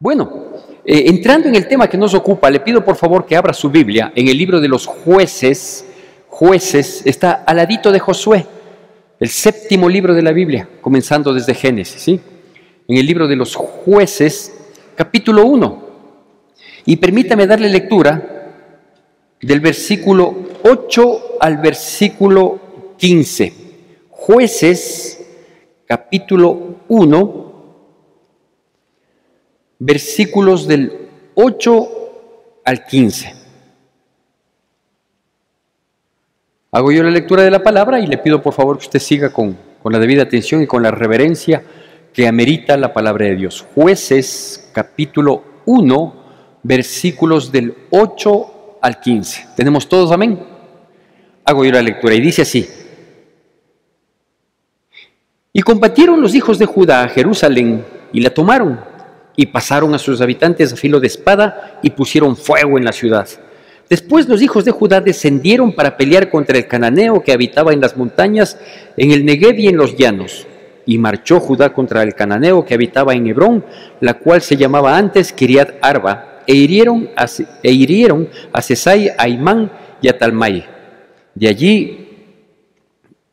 Bueno, entrando en el tema que nos ocupa, le pido por favor que abra su Biblia en el libro de los Jueces. Jueces está al ladito de Josué, el séptimo libro de la Biblia, comenzando desde Génesis, ¿sí? En el libro de los Jueces, capítulo 1. Y permítame darle lectura del versículo 8 al versículo 15. Jueces, capítulo 1, versículos del 8 al 15. Hago yo la lectura de la palabra y le pido por favor que usted siga con la debida atención y con la reverencia que amerita la palabra de Dios. Jueces, capítulo 1, versículos del 8 al 15. ¿Tenemos todos amén? Hago yo la lectura y dice así: Y combatieron los hijos de Judá a Jerusalén y la tomaron, y pasaron a sus habitantes a filo de espada y pusieron fuego en la ciudad. Después los hijos de Judá descendieron para pelear contra el cananeo que habitaba en las montañas, en el Negev y en los llanos. Y marchó Judá contra el cananeo que habitaba en Hebrón, la cual se llamaba antes Kiriat Arba, e hirieron a Sesai, a Imán y a Talmai. De allí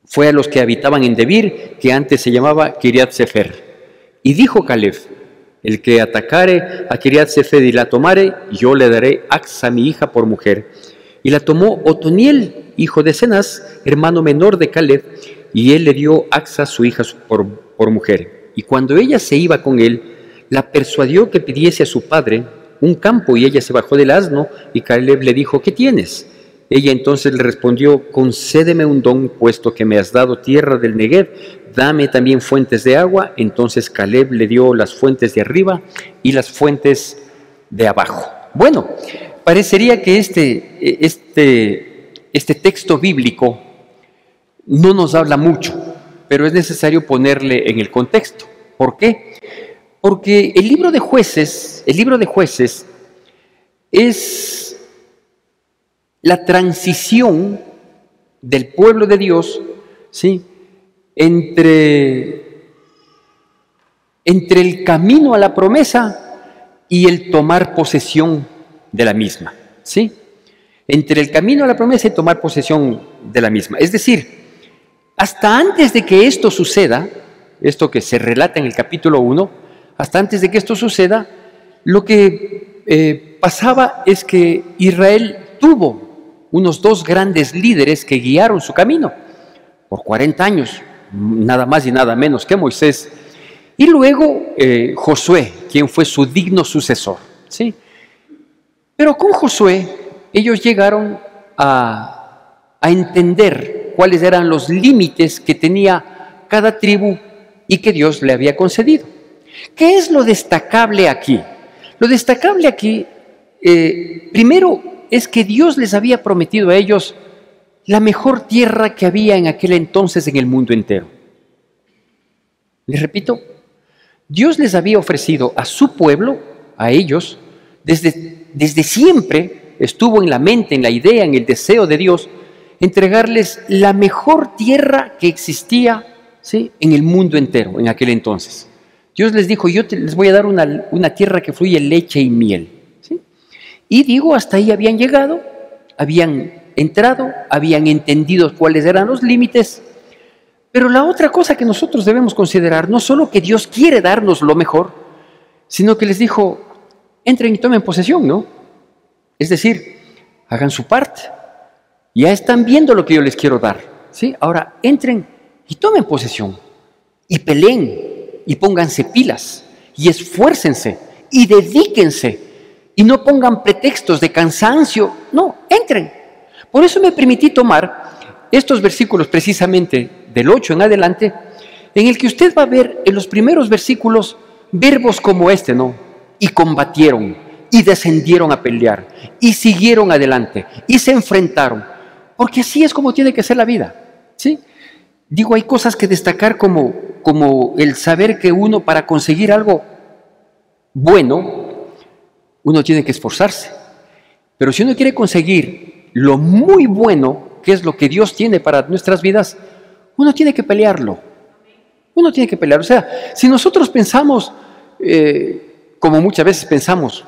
fue a los que habitaban en Debir, que antes se llamaba Kiriat Sefer. Y dijo Caleb: el que atacare a Kiriat Sefer y la tomare, yo le daré Axa, mi hija, por mujer. Y la tomó Otoniel, hijo de Cenaz, hermano menor de Caleb, y él le dio Axa, su hija, por mujer. Y cuando ella se iba con él, la persuadió que pidiese a su padre un campo, y ella se bajó del asno, y Caleb le dijo: ¿qué tienes? Ella entonces le respondió: concédeme un don, puesto que me has dado tierra del Negev, dame también fuentes de agua. Entonces Caleb le dio las fuentes de arriba y las fuentes de abajo. Bueno, parecería que este texto bíblico no nos habla mucho, pero es necesario ponerle en el contexto. ¿Por qué? Porque el libro de Jueces es la transición del pueblo de Dios, ¿sí?, entre el camino a la promesa y el tomar posesión de la misma, ¿sí? Entre el camino a la promesa y tomar posesión de la misma. Es decir, hasta antes de que esto suceda, esto que se relata en el capítulo 1, hasta antes de que esto suceda, lo que pasaba es que Israel tuvo unos dos grandes líderes que guiaron su camino por 40 años, nada más y nada menos que Moisés, y luego Josué, quien fue su digno sucesor, ¿sí? Pero con Josué ellos llegaron a entender cuáles eran los límites que tenía cada tribu y que Dios le había concedido. ¿Qué es lo destacable aquí? Lo destacable aquí, primero, es que Dios les había prometido a ellos la mejor tierra que había en aquel entonces en el mundo entero. Les repito, Dios les había ofrecido a su pueblo, a ellos, desde siempre estuvo en la mente, en la idea, en el deseo de Dios, entregarles la mejor tierra que existía, ¿sí?, en el mundo entero en aquel entonces. Dios les dijo: yo les voy a dar una tierra que fluye leche y miel, ¿sí? Y digo, hasta ahí habían llegado, habían entrado, habían entendido cuáles eran los límites. Pero la otra cosa que nosotros debemos considerar, no solo que Dios quiere darnos lo mejor, sino que les dijo: entren y tomen posesión, ¿no? Es decir, hagan su parte. Ya están viendo lo que yo les quiero dar, ¿sí? Ahora entren y tomen posesión, y peleen, y pónganse pilas, y esfuércense, y dedíquense, y no pongan pretextos de cansancio. No, entren. Por eso me permití tomar estos versículos precisamente del 8 en adelante, en el que usted va a ver en los primeros versículos verbos como este, ¿no? Y combatieron, y descendieron a pelear, y siguieron adelante, y se enfrentaron, porque así es como tiene que ser la vida, ¿sí? Digo, hay cosas que destacar como el saber que uno, para conseguir algo bueno, uno tiene que esforzarse. Pero si uno quiere conseguir lo muy bueno, que es lo que Dios tiene para nuestras vidas, uno tiene que pelearlo. Uno tiene que pelear. O sea, si nosotros pensamos como muchas veces pensamos,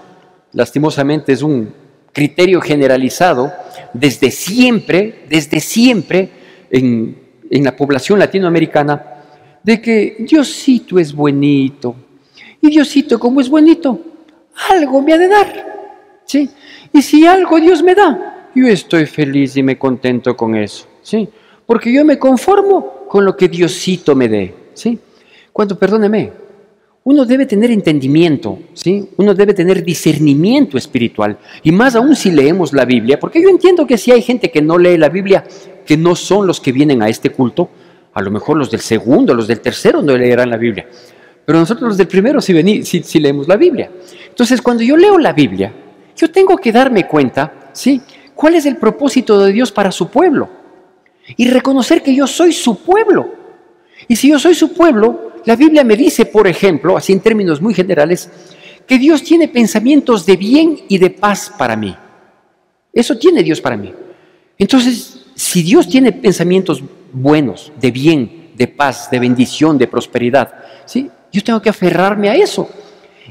lastimosamente es un criterio generalizado desde siempre en la población latinoamericana, de que Diosito es bonito, y Diosito, como es bonito, algo me ha de dar, ¿sí? Y si algo Dios me da, yo estoy feliz y me contento con eso, ¿sí? Porque yo me conformo con lo que Diosito me dé, ¿sí? Cuando, perdóneme, uno debe tener entendimiento, ¿sí? Uno debe tener discernimiento espiritual, y más aún si leemos la Biblia, porque yo entiendo que si hay gente que no lee la Biblia, que no son los que vienen a este culto, a lo mejor los del segundo, los del tercero no leerán la Biblia, pero nosotros los del primero sí leemos la Biblia. Entonces, cuando yo leo la Biblia, yo tengo que darme cuenta, ¿sí?, cuál es el propósito de Dios para su pueblo, y reconocer que yo soy su pueblo. Y si yo soy su pueblo, la Biblia me dice, por ejemplo, así en términos muy generales, que Dios tiene pensamientos de bien y de paz para mí. Eso tiene Dios para mí. Entonces, si Dios tiene pensamientos buenos, de bien, de paz, de bendición, de prosperidad, ¿sí?, yo tengo que aferrarme a eso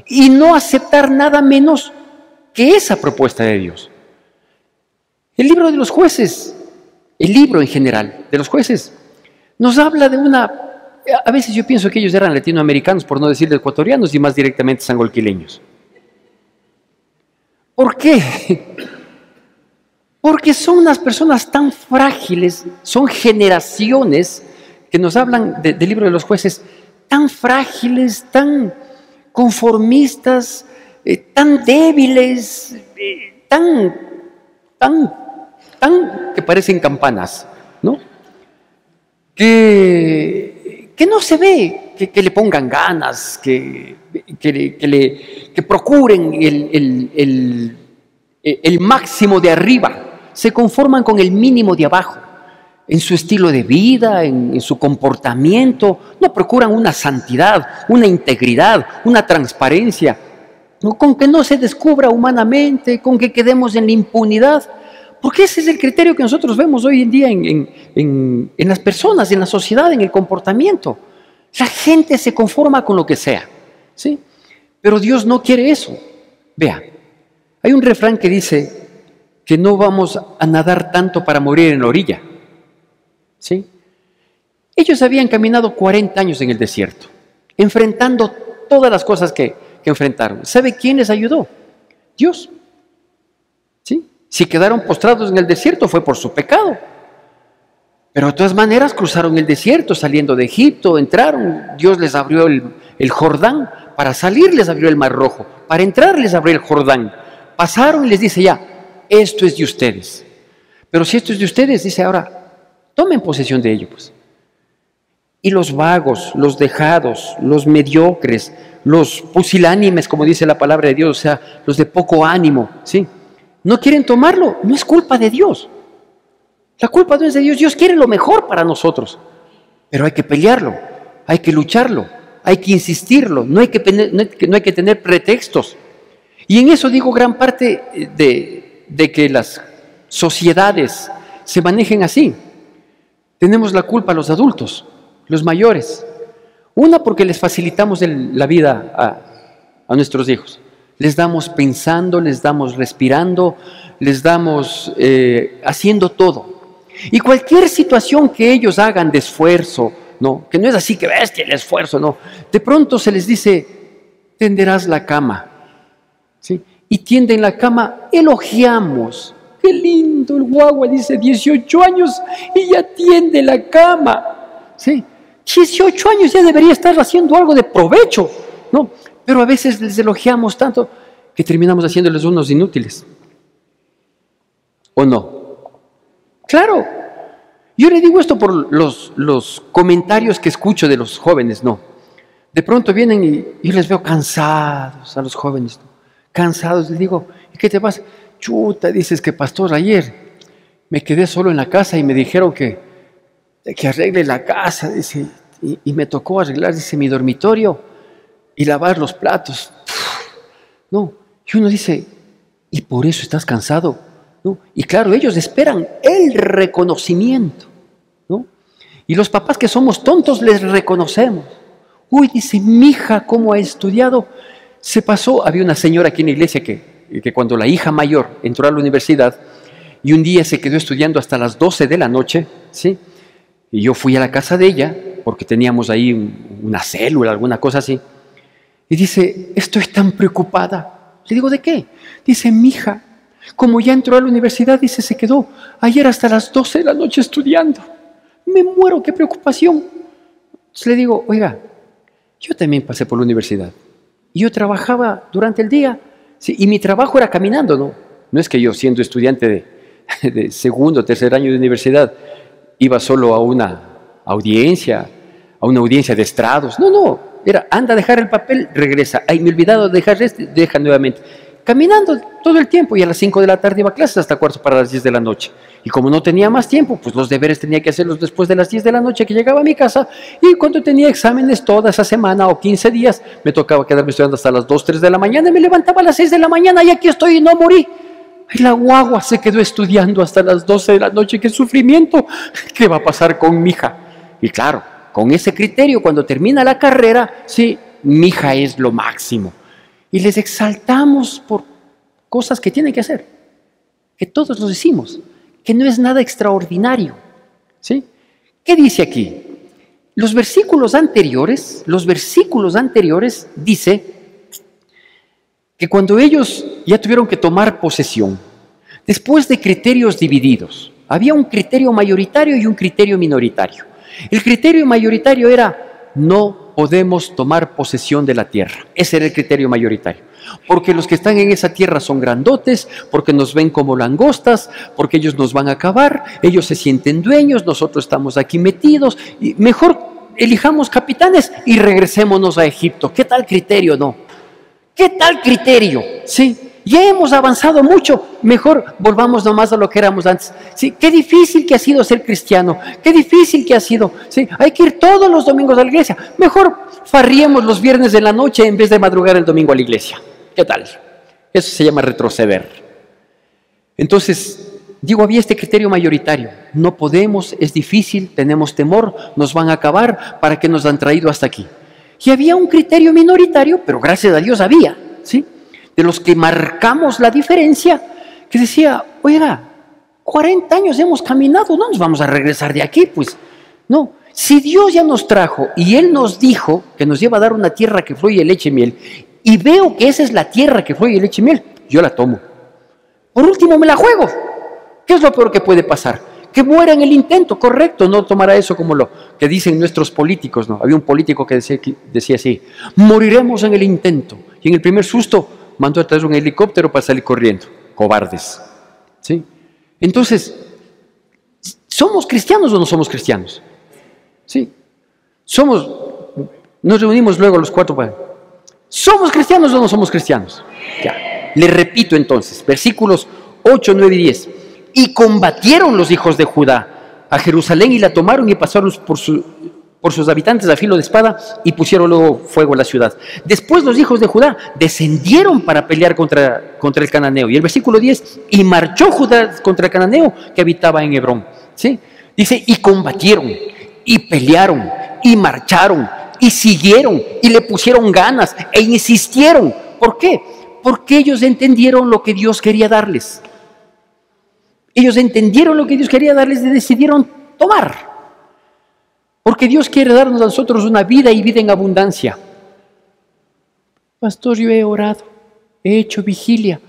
y no aceptar nada menos que esa propuesta de Dios. El libro de los jueces, el libro en general de los jueces, nos habla de a veces yo pienso que ellos eran latinoamericanos, por no decir ecuatorianos, y más directamente sangolquileños. ¿Por qué? Porque son unas personas tan frágiles, son generaciones que nos hablan del libro de los jueces, tan frágiles, tan conformistas, tan débiles, tan que parecen campanas, ¿no? Que no se ve que le pongan ganas, que procuren el máximo de arriba. Se conforman con el mínimo de abajo, en su estilo de vida, en su comportamiento. No procuran una santidad, una integridad, una transparencia, ¿no?, con que no se descubra humanamente, con que quedemos en la impunidad. Porque ese es el criterio que nosotros vemos hoy en día en las personas, en la sociedad, en el comportamiento. La gente se conforma con lo que sea, ¿sí? Pero Dios no quiere eso. Vea, hay un refrán que dice que no vamos a nadar tanto para morir en la orilla, ¿sí? Ellos habían caminado 40 años en el desierto, enfrentando todas las cosas que enfrentaron. ¿Sabe quién les ayudó? Dios. ¿Sí? Si quedaron postrados en el desierto fue por su pecado. Pero de todas maneras cruzaron el desierto, saliendo de Egipto, entraron, Dios les abrió el Jordán, para salir les abrió el Mar Rojo, para entrar les abrió el Jordán. Pasaron y les dice ya, esto es de ustedes. Pero si esto es de ustedes, dice ahora, tomen posesión de ello, pues. Y los vagos, los dejados, los mediocres, los pusilánimes, como dice la palabra de Dios, o sea, los de poco ánimo, ¿sí?, no quieren tomarlo, no es culpa de Dios. La culpa no es de Dios, Dios quiere lo mejor para nosotros. Pero hay que pelearlo, hay que lucharlo, hay que insistirlo, no hay que tener pretextos. Y en eso digo gran parte de que las sociedades se manejen así. Tenemos la culpa los adultos, los mayores. Una, porque les facilitamos la vida a nuestros hijos. Les damos pensando, les damos respirando, les damos haciendo todo. Y cualquier situación que ellos hagan de esfuerzo, ¿no?, que no es así que bestia el esfuerzo, no. De pronto se les dice, tenderás la cama, ¿sí? Y tienden la cama, elogiamos. Qué lindo el guagua, dice 18 años y ya tiende la cama, ¿sí? 18 años ya debería estar haciendo algo de provecho, ¿no? Pero a veces les elogiamos tanto que terminamos haciéndoles unos inútiles. ¿O no? Claro. Yo le digo esto por los comentarios que escucho de los jóvenes, ¿no? De pronto vienen y yo les veo cansados a los jóvenes, ¿no? Cansados. Les digo, ¿y qué te pasa? Chuta, dices que pastor, ayer me quedé solo en la casa y me dijeron que arregle la casa, dice, y me tocó arreglar, dice, mi dormitorio y lavar los platos. No, y uno dice, ¿y por eso estás cansado? ¿No? Y claro, ellos esperan el reconocimiento, ¿no? Y los papás que somos tontos les reconocemos. Uy, dice, mi hija, ¿cómo ha estudiado? Se pasó, había una señora aquí en la iglesia que cuando la hija mayor entró a la universidad y un día se quedó estudiando hasta las 12 de la noche, ¿sí? Y yo fui a la casa de ella, porque teníamos ahí una célula, alguna cosa así, y dice, estoy tan preocupada. Le digo, ¿de qué? Dice, mi hija, como ya entró a la universidad, dice, se quedó ayer hasta las 12 de la noche estudiando. Me muero, qué preocupación. Entonces le digo, oiga, yo también pasé por la universidad. Y yo trabajaba durante el día, sí, y mi trabajo era caminando, ¿no? No es que yo, siendo estudiante de segundo o tercer año de universidad, iba solo a una audiencia de estrados. No, era anda a dejar el papel, regresa. Ay, me he olvidado de dejar este, deja nuevamente. Caminando todo el tiempo, y a las 5 de la tarde iba a clases hasta cuarto para las 10 de la noche. Y como no tenía más tiempo, pues los deberes tenía que hacerlos después de las 10 de la noche que llegaba a mi casa, y cuando tenía exámenes toda esa semana o 15 días, me tocaba quedarme estudiando hasta las 2, 3 de la mañana, y me levantaba a las 6 de la mañana, y aquí estoy y no morí. Y la guagua se quedó estudiando hasta las 12 de la noche, ¡qué sufrimiento! ¿Qué va a pasar con mi hija? Y claro, con ese criterio, cuando termina la carrera, sí, mi hija es lo máximo. Y les exaltamos por cosas que tienen que hacer, que todos los decimos, que no es nada extraordinario, ¿sí? ¿Qué dice aquí? Los versículos anteriores dice que cuando ellos ya tuvieron que tomar posesión, después de criterios divididos, había un criterio mayoritario y un criterio minoritario. El criterio mayoritario era, no podemos tomar posesión de la tierra. Ese era el criterio mayoritario. Porque los que están en esa tierra son grandotes, porque nos ven como langostas, porque ellos nos van a acabar, ellos se sienten dueños, nosotros estamos aquí metidos, y mejor elijamos capitanes y regresémonos a Egipto. ¿Qué tal criterio, no? ¿Qué tal criterio? Sí, ya hemos avanzado mucho, mejor volvamos nomás a lo que éramos antes. Sí, qué difícil que ha sido ser cristiano, qué difícil que ha sido. Sí, hay que ir todos los domingos a la iglesia, mejor farriemos los viernes de la noche en vez de madrugar el domingo a la iglesia. ¿Qué tal? Eso se llama retroceder. Entonces, digo, había este criterio mayoritario. No podemos, es difícil, tenemos temor, nos van a acabar, ¿para qué nos han traído hasta aquí? Y había un criterio minoritario, pero gracias a Dios había, ¿sí? De los que marcamos la diferencia, que decía, oiga, 40 años hemos caminado, no nos vamos a regresar de aquí, pues. No, si Dios ya nos trajo y Él nos dijo que nos lleva a dar una tierra que fluye leche y miel, y veo que esa es la tierra que fluye leche y miel, yo la tomo. Por último me la juego. ¿Qué es lo peor que puede pasar? Que muera en el intento, correcto, no tomará eso como lo que dicen nuestros políticos, ¿no? Había un político que decía así, moriremos en el intento, y en el primer susto mandó a traer un helicóptero para salir corriendo. Cobardes, ¿sí? Entonces, ¿somos cristianos o no somos cristianos? Sí, nos reunimos luego los cuatro para... ¿Somos cristianos o no somos cristianos? Ya, le repito entonces, versículos 8, 9 y 10. Y combatieron los hijos de Judá a Jerusalén y la tomaron y pasaron por sus habitantes a filo de espada y pusieron luego fuego a la ciudad. Después los hijos de Judá descendieron para pelear contra el cananeo. Y el versículo 10, y marchó Judá contra el cananeo que habitaba en Hebrón. ¿Sí? Dice, y combatieron, y pelearon, y marcharon, y siguieron, y le pusieron ganas, e insistieron. ¿Por qué? Porque ellos entendieron lo que Dios quería darles. Ellos entendieron lo que Dios quería darles y decidieron tomar. Porque Dios quiere darnos a nosotros una vida y vida en abundancia. Pastor, yo he orado, he hecho vigilia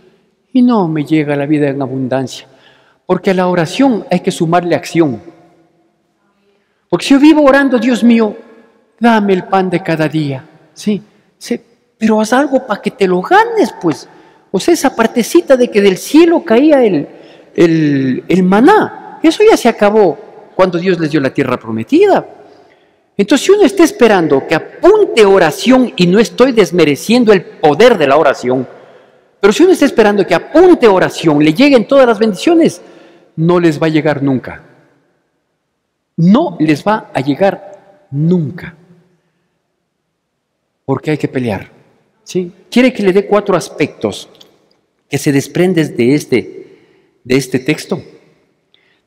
y no me llega la vida en abundancia. Porque a la oración hay que sumarle acción. Porque si yo vivo orando, Dios mío, dame el pan de cada día. Sí, pero haz algo para que te lo ganes, pues. O sea, esa partecita de que del cielo caía el maná, eso ya se acabó cuando Dios les dio la tierra prometida. Entonces, si uno está esperando que apunte oración, y no estoy desmereciendo el poder de la oración, pero si uno está esperando que apunte oración, le lleguen todas las bendiciones, no les va a llegar nunca. No les va a llegar nunca. Porque hay que pelear. ¿Sí? Quiere que le dé 4 aspectos que se desprenden de este texto,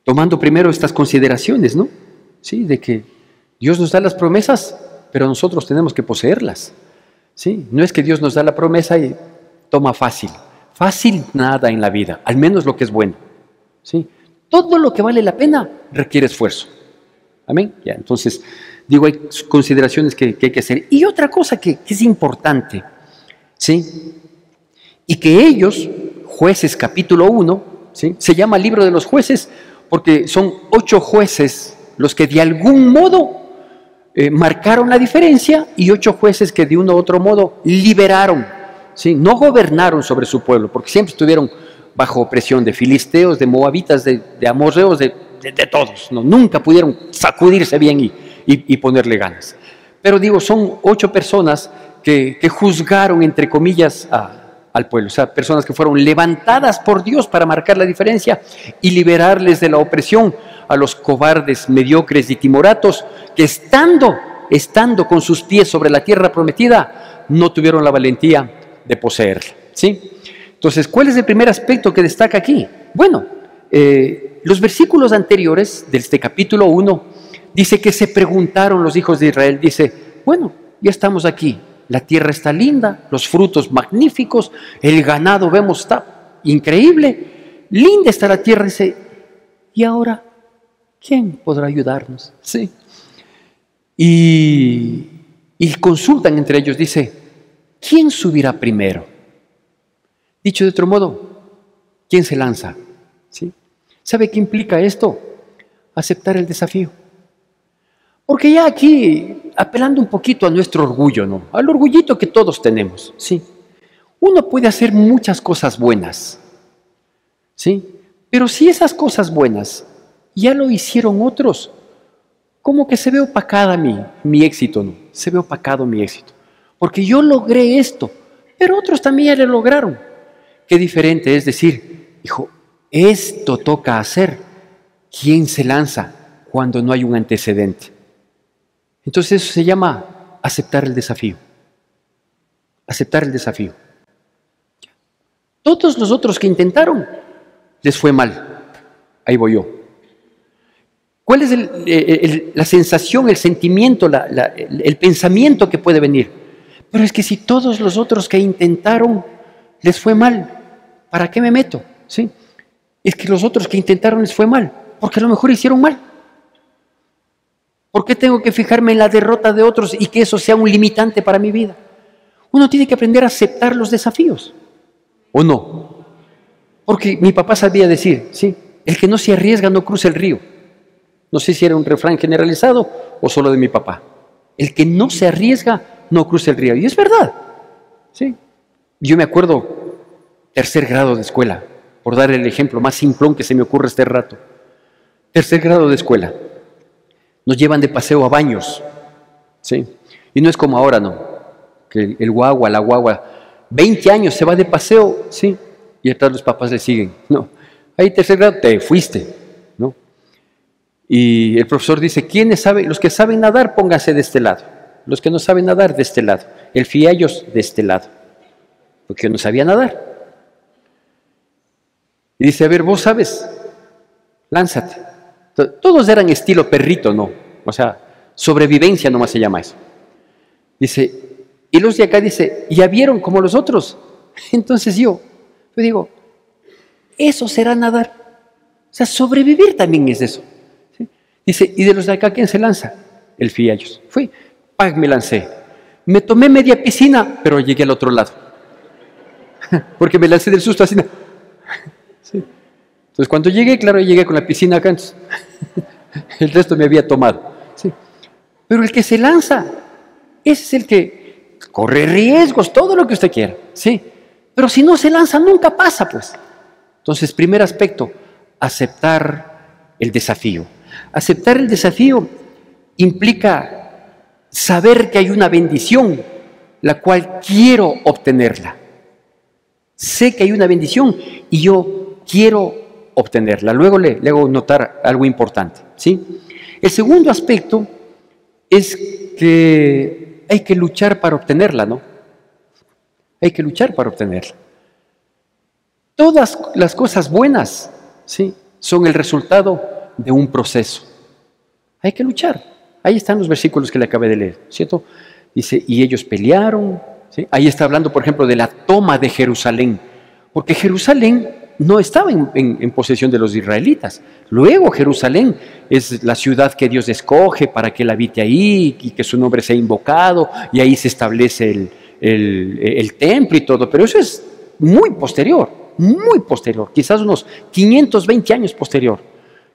tomando primero estas consideraciones, ¿no? Sí, de que Dios nos da las promesas, pero nosotros tenemos que poseerlas. ¿sí? No es que Dios nos da la promesa y toma fácil. Fácil nada en la vida, al menos lo que es bueno, ¿sí? Todo lo que vale la pena requiere esfuerzo. Amén. Ya, entonces, digo, hay consideraciones que hay que hacer. Y otra cosa que es importante, ¿sí? Y que ellos, Jueces capítulo 1, ¿sí? Se llama libro de los jueces porque son 8 jueces los que de algún modo marcaron la diferencia y 8 jueces que de uno u otro modo liberaron, ¿sí? No gobernaron sobre su pueblo porque siempre estuvieron bajo opresión de filisteos, de moabitas, de amorreos, de todos, ¿no? Nunca pudieron sacudirse bien y ponerle ganas. Pero digo, son 8 personas que juzgaron, entre comillas, al pueblo. O sea, personas que fueron levantadas por Dios para marcar la diferencia y liberarles de la opresión a los cobardes, mediocres y timoratos que estando con sus pies sobre la tierra prometida, no tuvieron la valentía de poseerla, ¿sí? Entonces, ¿cuál es el primer aspecto que destaca aquí? Bueno, los versículos anteriores de este capítulo 1 dice que se preguntaron los hijos de Israel, dice, bueno, ya estamos aquí, la tierra está linda, los frutos magníficos, el ganado vemos está increíble, linda está la tierra, dice, ¿y ahora quién podrá ayudarnos? Sí. Y consultan entre ellos, dice, ¿quién subirá primero? Dicho de otro modo, ¿quién se lanza? ¿Sí? ¿Sabe qué implica esto? Aceptar el desafío. Porque ya aquí, apelando un poquito a nuestro orgullo, ¿no? Al orgullito que todos tenemos, ¿sí? Uno puede hacer muchas cosas buenas, ¿sí? Pero si esas cosas buenas ya lo hicieron otros, como que se ve opacada mi éxito, ¿no? Se ve opacado mi éxito. Porque yo logré esto, pero otros también ya lo lograron. Qué diferente es decir, hijo, esto toca hacer. ¿Quién se lanza cuando no hay un antecedente? Entonces eso se llama aceptar el desafío. Aceptar el desafío. Todos los otros que intentaron, les fue mal. Ahí voy yo. ¿Cuál es la sensación, el sentimiento, el pensamiento que puede venir? Pero es que si todos los otros que intentaron les fue mal, ¿para qué me meto? ¿Sí? Es que los otros que intentaron les fue mal, porque a lo mejor hicieron mal. ¿Por qué tengo que fijarme en la derrota de otros y que eso sea un limitante para mi vida? Uno tiene que aprender a aceptar los desafíos, ¿o no? Porque mi papá sabía decir, ¿sí? El que no se arriesga no cruza el río. No sé si era un refrán generalizado o solo de mi papá. El que no se arriesga no cruza el río. Y es verdad, ¿sí? Yo me acuerdo, 3er grado de escuela, por dar el ejemplo más simplón que se me ocurre este rato. 3er grado de escuela. Nos llevan de paseo a Baños, ¿sí? Y no es como ahora, ¿no? Que la guagua, 20 años se va de paseo, ¿sí? Y atrás los papás le siguen. No, ahí 3er grado te fuiste, ¿no? Y el profesor dice, ¿quiénes saben? Los que saben nadar, pónganse de este lado. Los que no saben nadar, de este lado. El fiallos, de este lado. Porque yo no sabía nadar. Y dice, a ver, vos sabes, lánzate. Todos eran estilo perrito, ¿no? O sea, sobrevivencia nomás se llama eso. Dice, y los de acá dice, ¿ya vieron como los otros? Entonces yo digo, eso será nadar. O sea, sobrevivir también es eso. ¿Sí? Dice, ¿y de los de acá quién se lanza? El fiallos. Fui, me lancé. Me tomé media piscina, pero llegué al otro lado. Porque me lancé del susto así. Sí. Entonces cuando llegué, claro, llegué con la piscina acá. Entonces, el resto me había tomado. Sí. Pero el que se lanza, ese es el que corre riesgos, todo lo que usted quiera. Sí. Pero si no se lanza, nunca pasa, pues. Entonces, primer aspecto, aceptar el desafío. Aceptar el desafío implica saber que hay una bendición, la cual quiero obtenerla. Sé que hay una bendición y yo quiero obtenerla. Luego le hago notar algo importante, ¿sí? El segundo aspecto es que hay que luchar para obtenerla, ¿no? Hay que luchar para obtenerla. Todas las cosas buenas, ¿sí?, son el resultado de un proceso. Hay que luchar. Ahí están los versículos que le acabé de leer, ¿cierto? Dice, y ellos pelearon, ¿sí? Ahí está hablando, por ejemplo, de la toma de Jerusalén, porque Jerusalén no estaba en posesión de los israelitas. Luego Jerusalén es la ciudad que Dios escoge para que él habite ahí y que su nombre sea invocado, y ahí se establece el templo y todo, pero eso es muy posterior, quizás unos 520 años posterior.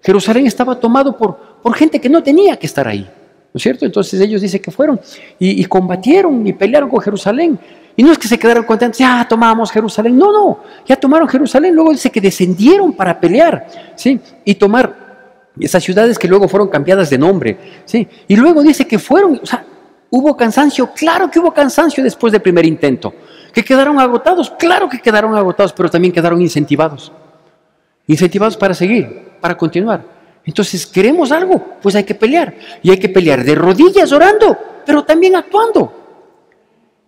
Jerusalén estaba tomado por gente que no tenía que estar ahí, ¿no es cierto? Entonces ellos dicen que fueron y combatieron y pelearon con Jerusalén. Y no es que se quedaron contentos, ya tomamos Jerusalén. No, ya tomaron Jerusalén. Luego dice que descendieron para pelear, ¿sí? Y tomar esas ciudades que luego fueron cambiadas de nombre, ¿sí? Y luego dice que fueron, o sea, hubo cansancio. Claro que hubo cansancio después del primer intento. ¿Que quedaron agotados? Claro que quedaron agotados, pero también quedaron incentivados. Incentivados para seguir, para continuar. Entonces, ¿queremos algo? Pues hay que pelear. Y hay que pelear de rodillas orando, pero también actuando.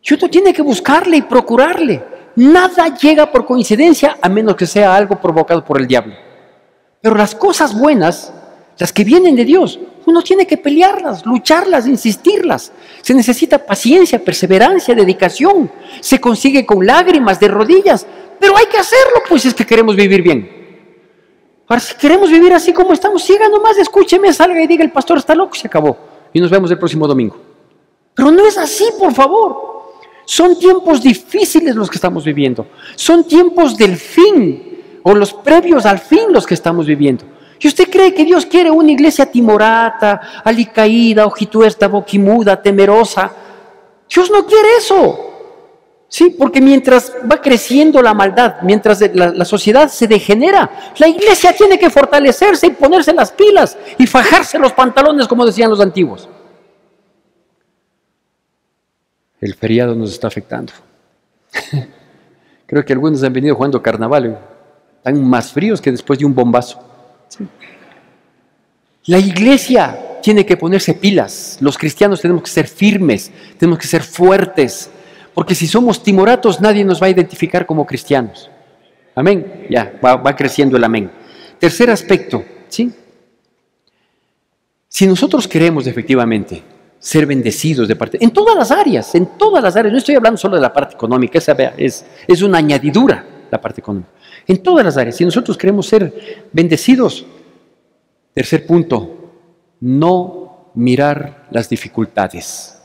Y uno tiene que buscarle y procurarle. Nada llega por coincidencia a menos que sea algo provocado por el diablo. Pero las cosas buenas, las que vienen de Dios, uno tiene que pelearlas, lucharlas, insistirlas. Se necesita paciencia, perseverancia, dedicación. Se consigue con lágrimas, de rodillas. Pero hay que hacerlo, pues es que queremos vivir bien. Ahora, si queremos vivir así como estamos, siga nomás, escúcheme, salga y diga: el pastor está loco, se acabó. Y nos vemos el próximo domingo. Pero no es así, por favor. Son tiempos difíciles los que estamos viviendo. Son tiempos del fin, o los previos al fin los que estamos viviendo. ¿Y usted cree que Dios quiere una iglesia timorata, alicaída, ojituesta, boquimuda, temerosa? Dios no quiere eso. Sí, porque mientras va creciendo la maldad, mientras la sociedad se degenera, la iglesia tiene que fortalecerse y ponerse las pilas y fajarse los pantalones, como decían los antiguos. El feriado nos está afectando. Creo que algunos han venido jugando carnaval. Están más fríos que después de un bombazo. Sí. La iglesia tiene que ponerse pilas. Los cristianos tenemos que ser firmes, tenemos que ser fuertes. Porque si somos timoratos, nadie nos va a identificar como cristianos. Amén. Ya, va creciendo el amén. Tercer aspecto, ¿sí? Si nosotros queremos efectivamente ser bendecidos de parte, en todas las áreas, no estoy hablando solo de la parte económica, esa es una añadidura, la parte económica. En todas las áreas, si nosotros queremos ser bendecidos, tercer punto, no mirar las dificultades.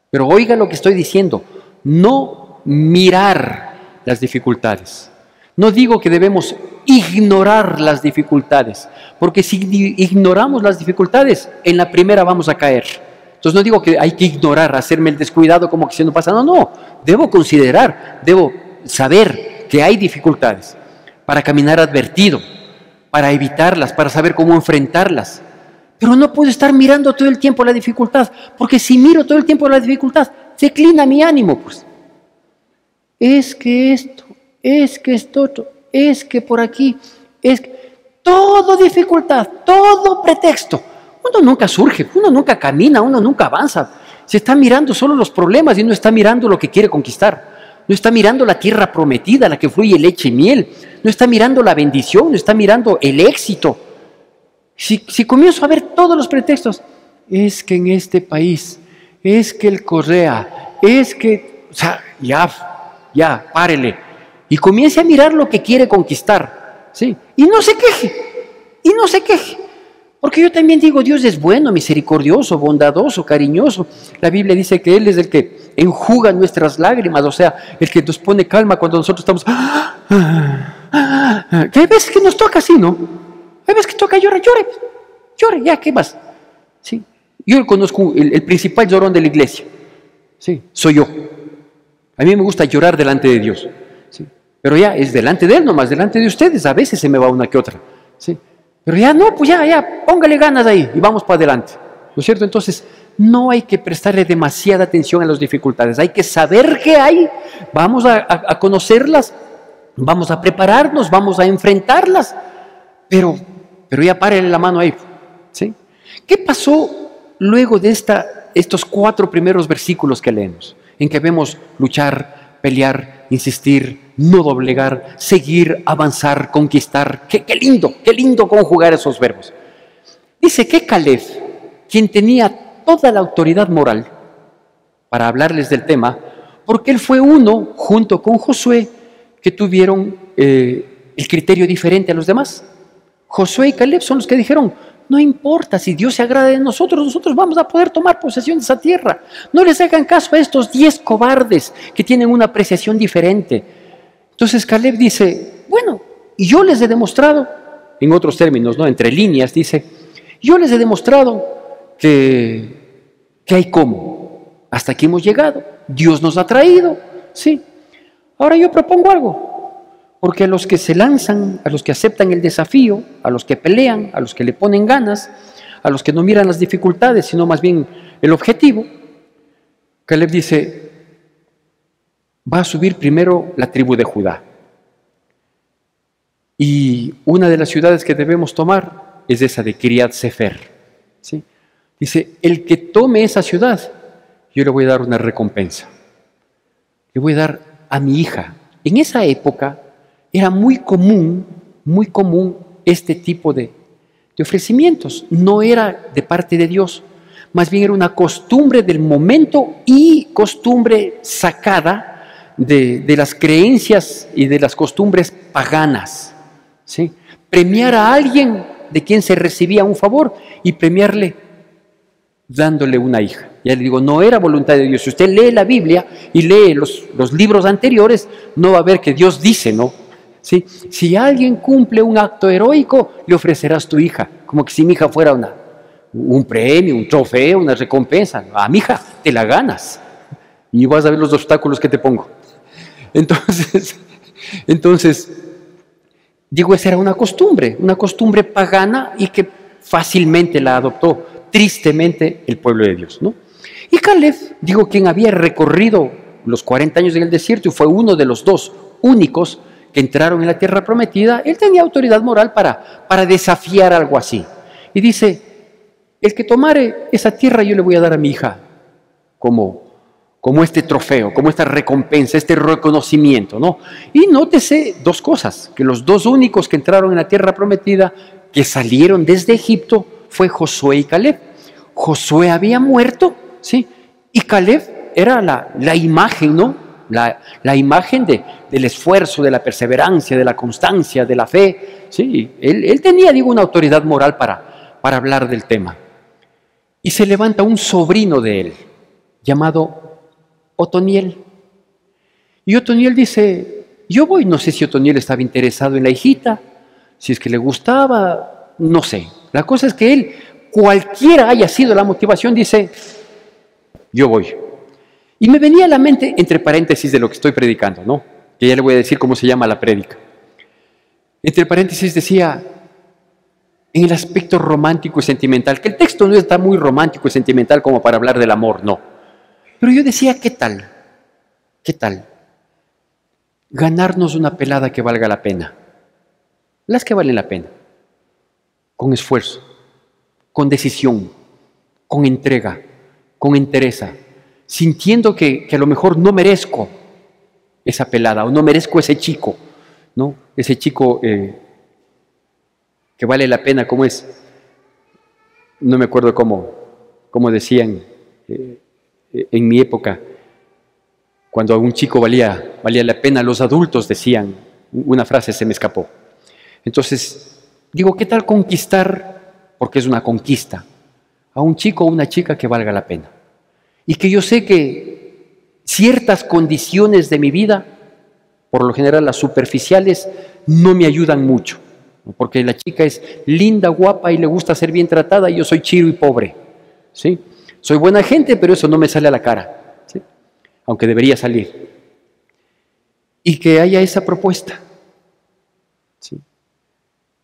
Pero oiga lo que estoy diciendo, no mirar las dificultades. No digo que debemos ignorar las dificultades, porque si ignoramos las dificultades, en la primera vamos a caer. Entonces no digo que hay que ignorar, hacerme el descuidado como que si no pasa. No, debo considerar, debo saber que hay dificultades para caminar advertido, para evitarlas, para saber cómo enfrentarlas. Pero no puedo estar mirando todo el tiempo la dificultad, porque si miro todo el tiempo la dificultad, declina mi ánimo, pues. Es que esto, es que esto otro, es que por aquí, es que... todo dificultad, todo pretexto. Uno nunca surge, uno nunca camina, uno nunca avanza. Se está mirando solo los problemas y no está mirando lo que quiere conquistar. No está mirando la tierra prometida, la que fluye leche y miel. No está mirando la bendición, no está mirando el éxito. Si comienzo a ver todos los pretextos, es que en este país, es que el Correa, es que, o sea, ya, párele. Y comience a mirar lo que quiere conquistar, ¿sí? Y no se queje. Porque yo también digo, Dios es bueno, misericordioso, bondadoso, cariñoso. La Biblia dice que Él es el que enjuga nuestras lágrimas, o sea, el que nos pone calma cuando nosotros estamos... Que hay veces que nos toca así, ¿no? Hay veces que toca llore, ya, ¿qué más? ¿Sí? Yo conozco el principal llorón de la iglesia, ¿sí? Soy yo. A mí me gusta llorar delante de Dios, ¿sí? Pero ya es delante de Él nomás, delante de ustedes, a veces se me va una que otra, ¿sí? Pero ya no, pues ya, póngale ganas ahí y vamos para adelante, ¿no es cierto? Entonces, no hay que prestarle demasiada atención a las dificultades, hay que saber qué hay, vamos a conocerlas, vamos a prepararnos, vamos a enfrentarlas, pero ya párele la mano ahí, ¿sí? ¿Qué pasó luego de estos 4 primeros versículos que leemos? En que vemos luchar, pelear, insistir, no doblegar, seguir, avanzar, conquistar. Qué lindo conjugar esos verbos. Dice que Caleb, quien tenía toda la autoridad moral para hablarles del tema, porque él fue uno, junto con Josué, que tuvieron el criterio diferente a los demás. Josué y Caleb son los que dijeron, no importa si Dios se agrada de nosotros, nosotros vamos a poder tomar posesión de esa tierra. No les hagan caso a estos 10 cobardes que tienen una apreciación diferente. Entonces Caleb dice, bueno, y yo les he demostrado, en otros términos, ¿no? Entre líneas, dice, yo les he demostrado que hay cómo. Hasta aquí hemos llegado. Dios nos ha traído, ¿sí? Ahora yo propongo algo. Porque a los que se lanzan, a los que aceptan el desafío, a los que pelean, a los que le ponen ganas, a los que no miran las dificultades, sino más bien el objetivo, Caleb dice, va a subir primero la tribu de Judá. Y una de las ciudades que debemos tomar es esa de Kiriat Sefer, ¿sí? Dice, el que tome esa ciudad, yo le voy a dar una recompensa. Le voy a dar a mi hija. En esa época era muy común este tipo de ofrecimientos. No era de parte de Dios, más bien era una costumbre del momento y costumbre sacada de las creencias y de las costumbres paganas, ¿sí? Premiar a alguien de quien se recibía un favor y premiarle dándole una hija. Ya le digo, no era voluntad de Dios. Si usted lee la Biblia y lee los libros anteriores, no va a ver que Dios dice, ¿no? ¿Sí? Si alguien cumple un acto heroico, le ofrecerás tu hija, como que si mi hija fuera un premio, un trofeo, una recompensa. A mi hija te la ganas y vas a ver los obstáculos que te pongo. Entonces, digo, esa era una costumbre pagana y que fácilmente la adoptó, tristemente, el pueblo de Dios, ¿no? Y Caleb, digo, quien había recorrido los 40 años en el desierto y fue uno de los 2 únicos que entraron en la tierra prometida, él tenía autoridad moral para desafiar algo así. Y dice, el que tomare esa tierra yo le voy a dar a mi hija como este trofeo, como esta recompensa, este reconocimiento, ¿no? Y nótese 2 cosas, que los 2 únicos que entraron en la tierra prometida, que salieron desde Egipto, fue Josué y Caleb. Josué había muerto, ¿sí? Y Caleb era la imagen, ¿no? La imagen del esfuerzo, de la perseverancia, de la constancia, de la fe. Sí, él tenía, digo, una autoridad moral para hablar del tema. Y se levanta un sobrino de él, llamado Otoniel. Y Otoniel dice, yo voy, no sé si Otoniel estaba interesado en la hijita, si es que le gustaba, no sé. La cosa es que él, cualquiera haya sido la motivación, dice, yo voy. Y me venía a la mente, entre paréntesis de lo que estoy predicando, ¿no? Que ya le voy a decir cómo se llama la prédica. Entre paréntesis decía, en el aspecto romántico y sentimental, que el texto no está muy romántico y sentimental como para hablar del amor, no. Pero yo decía, ¿qué tal? ¿Qué tal? Ganarnos una pelada que valga la pena. Las que valen la pena. Con esfuerzo, con decisión, con entrega, con entereza, sintiendo que a lo mejor no merezco esa pelada o no merezco ese chico, ¿no? Ese chico que vale la pena, ¿cómo es? No me acuerdo cómo decían en mi época, cuando a un chico valía la pena, los adultos decían, una frase se me escapó. Entonces, digo, ¿qué tal conquistar, porque es una conquista, a un chico o una chica que valga la pena? Y que yo sé que ciertas condiciones de mi vida, por lo general las superficiales, no me ayudan mucho. Porque la chica es linda, guapa y le gusta ser bien tratada y yo soy chiro y pobre, ¿sí? Soy buena gente, pero eso no me sale a la cara, ¿sí? Aunque debería salir. Y que haya esa propuesta, ¿sí?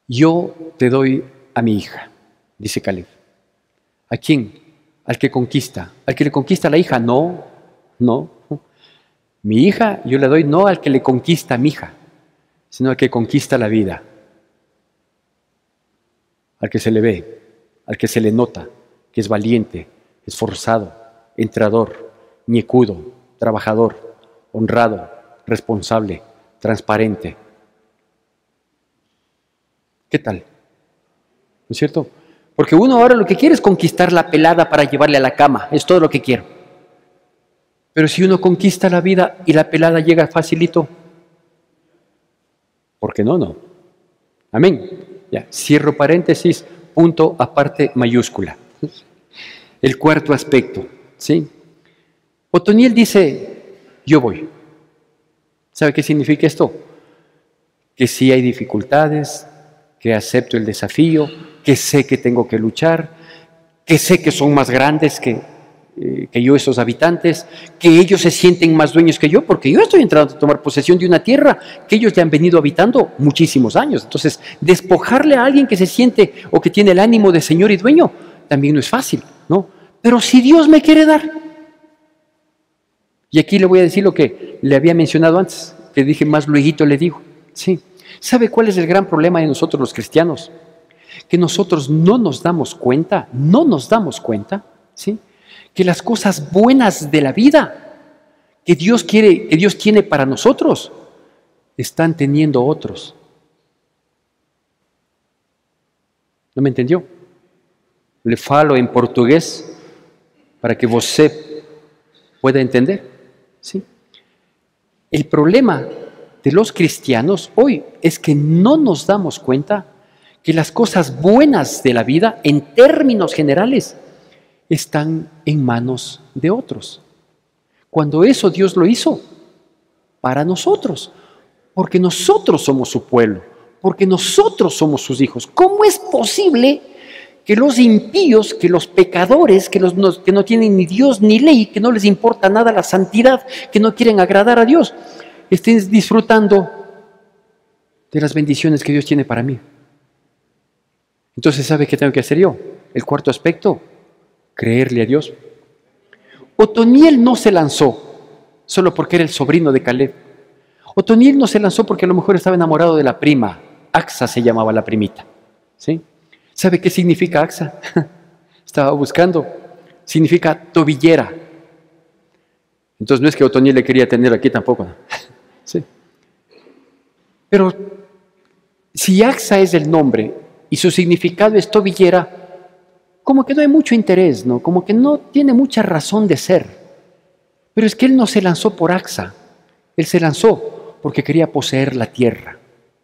Yo te doy a mi hija, dice Caleb. ¿A quién? Al que conquista. ¿Al que le conquista a la hija? No. Mi hija yo le doy no al que le conquista a mi hija, sino al que conquista la vida. Al que se le ve, al que se le nota, que es valiente, esforzado, entrador, ñecudo, trabajador, honrado, responsable, transparente. ¿Qué tal? ¿No es cierto? Porque uno ahora lo que quiere es conquistar la pelada para llevarle a la cama, es todo lo que quiero. Pero si uno conquista la vida y la pelada llega facilito, ¿por qué no? No. Amén. Ya, cierro paréntesis, punto aparte mayúscula. El cuarto aspecto, ¿sí? Otoniel dice, yo voy. ¿Sabe qué significa esto? Que sí hay dificultades, que acepto el desafío, que sé que tengo que luchar, que sé que son más grandes que yo esos habitantes, que ellos se sienten más dueños que yo, porque yo estoy entrando a tomar posesión de una tierra que ellos ya han venido habitando muchísimos años. Entonces, despojarle a alguien que se siente o que tiene el ánimo de señor y dueño, también no es fácil, ¿no? Pero si Dios me quiere dar, y aquí le voy a decir lo que le había mencionado antes, que dije más lueguito le digo, sí. ¿Sabe cuál es el gran problema de nosotros los cristianos? Que nosotros no nos damos cuenta, ¿sí? Que las cosas buenas de la vida que Dios quiere, que Dios tiene para nosotros, están teniendo otros. ¿No me entendió? Le falo en portugués para que você pueda entender, ¿sí? El problema de los cristianos hoy es que no nos damos cuenta que las cosas buenas de la vida, en términos generales, están en manos de otros. Cuando eso Dios lo hizo para nosotros, porque nosotros somos su pueblo, porque nosotros somos sus hijos. ¿Cómo es posible que los impíos, que los pecadores, que no tienen ni Dios ni ley, que no les importa nada la santidad, que no quieren agradar a Dios, estén disfrutando de las bendiciones que Dios tiene para mí? Entonces, ¿sabe qué tengo que hacer yo? El cuarto aspecto, creerle a Dios. Otoniel no se lanzó solo porque era el sobrino de Caleb. Otoniel no se lanzó porque a lo mejor estaba enamorado de la prima. Axa se llamaba la primita, ¿sí? ¿Sabe qué significa Axa? Estaba buscando. Significa tobillera. Entonces no es que Otoniel le quería tener aquí tampoco, ¿no? Sí. Pero si Axa es el nombre y su significado es tobillera, como que no hay mucho interés, ¿no? Como que no tiene mucha razón de ser. Pero es que él no se lanzó por Axa. Él se lanzó porque quería poseer la tierra,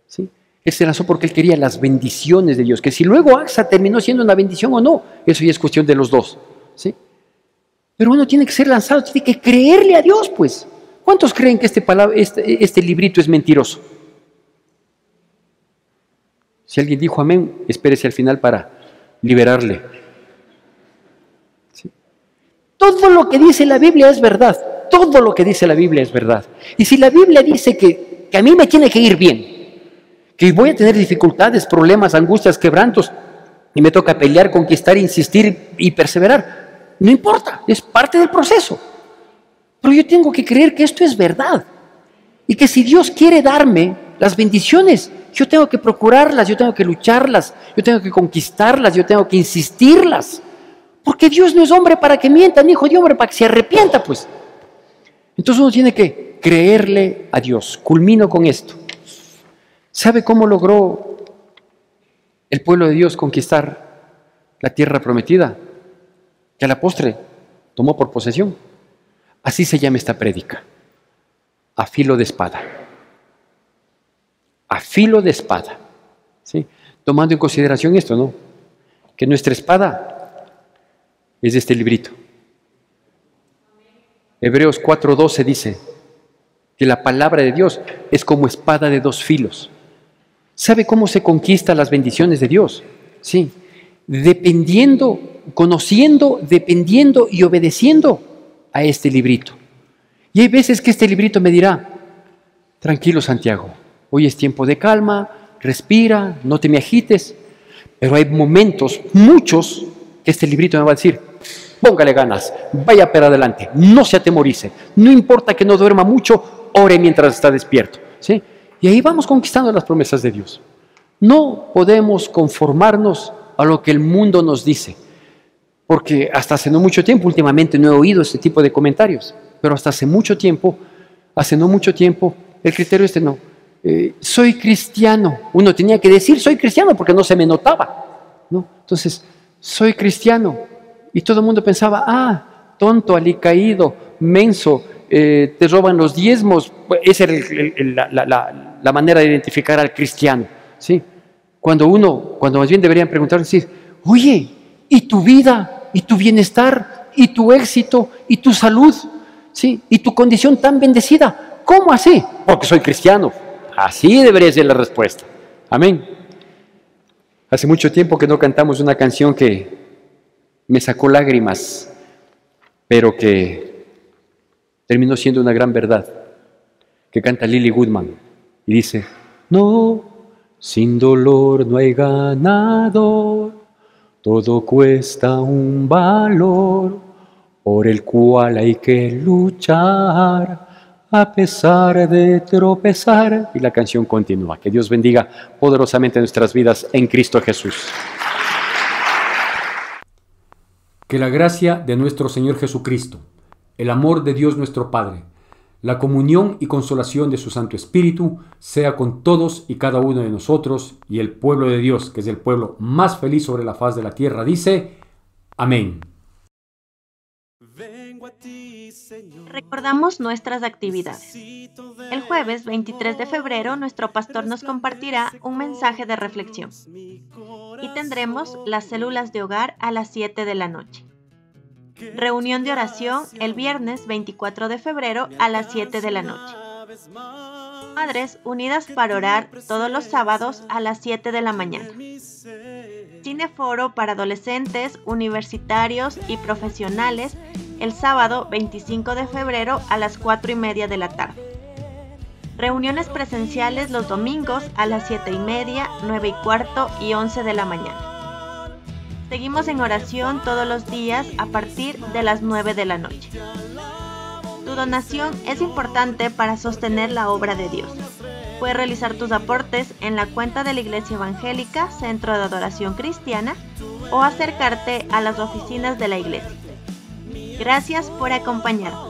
¿sí? Él se lanzó porque él quería las bendiciones de Dios. Que si luego Axa terminó siendo una bendición o no, eso ya es cuestión de los dos, ¿sí? Pero uno tiene que ser lanzado, tiene que creerle a Dios, pues. ¿Cuántos creen que este librito es mentiroso? Si alguien dijo amén, espérese al final para liberarle. ¿Sí? Todo lo que dice la Biblia es verdad. Todo lo que dice la Biblia es verdad. Y si la Biblia dice que a mí me tiene que ir bien, que voy a tener dificultades, problemas, angustias, quebrantos, y me toca pelear, conquistar, insistir y perseverar, no importa, es parte del proceso. Pero yo tengo que creer que esto es verdad. Y que si Dios quiere darme las bendiciones, yo tengo que procurarlas, yo tengo que lucharlas, yo tengo que conquistarlas, yo tengo que insistirlas. Porque Dios no es hombre para que mienta, ni hijo de hombre para que se arrepienta, pues. Entonces uno tiene que creerle a Dios. Culmino con esto. ¿Sabe cómo logró el pueblo de Dios conquistar la tierra prometida? Que a la postre tomó por posesión. Así se llama esta prédica. A filo de espada. A filo de espada. ¿Sí? Tomando en consideración esto, ¿no? Que nuestra espada es este librito. Hebreos 4:12 dice que la palabra de Dios es como espada de dos filos. ¿Sabe cómo se conquistan las bendiciones de Dios? Sí, dependiendo, conociendo, dependiendo y obedeciendo a este librito. Y hay veces que este librito me dirá, tranquilo Santiago, hoy es tiempo de calma, respira, no te me agites. Pero hay momentos, muchos, que este librito me va a decir, póngale ganas, vaya para adelante, no se atemorice, no importa que no duerma mucho, ore mientras está despierto, ¿sí? Y ahí vamos conquistando las promesas de Dios. No podemos conformarnos a lo que el mundo nos dice, porque hasta hace no mucho tiempo, últimamente no he oído este tipo de comentarios, pero hasta hace mucho tiempo, el criterio no. Soy cristiano. Uno tenía que decir soy cristiano porque no se me notaba, ¿no? Entonces, soy cristiano. Y todo el mundo pensaba, tonto, alicaído, menso, te roban los diezmos. Esa era la manera de identificar al cristiano, ¿sí? Cuando más bien deberían preguntarse, oye, ¿y tu vida? ¿Y tu bienestar? ¿Y tu éxito? ¿Y tu salud? ¿Sí? ¿Y tu condición tan bendecida? ¿Cómo así? Porque soy cristiano. Así debería ser la respuesta. Amén. Hace mucho tiempo que no cantamos una canción que me sacó lágrimas, pero que terminó siendo una gran verdad, que canta Lily Goodman y dice: no, sin dolor no hay ganador, todo cuesta un valor por el cual hay que luchar a pesar de tropezar. Y la canción continúa. Que Dios bendiga poderosamente nuestras vidas en Cristo Jesús. Que la gracia de nuestro Señor Jesucristo, el amor de Dios nuestro Padre, la comunión y consolación de su Santo Espíritu sea con todos y cada uno de nosotros, y el pueblo de Dios, que es el pueblo más feliz sobre la faz de la tierra, dice: amén. Recordamos nuestras actividades. El jueves 23 de febrero, nuestro pastor nos compartirá un mensaje de reflexión. Y tendremos las células de hogar a las 7 de la noche. Reunión de oración el viernes 24 de febrero a las 7 de la noche. Madres unidas para orar todos los sábados a las 7 de la mañana. Cineforo para adolescentes, universitarios y profesionales el sábado 25 de febrero a las 4:30 de la tarde. Reuniones presenciales los domingos a las 7:30, 9:15 y 11 de la mañana. Seguimos en oración todos los días a partir de las 9 de la noche. Tu donación es importante para sostener la obra de Dios. Puedes realizar tus aportes en la cuenta de la Iglesia Evangélica Centro de Adoración Cristiana o acercarte a las oficinas de la iglesia. Gracias por acompañarnos.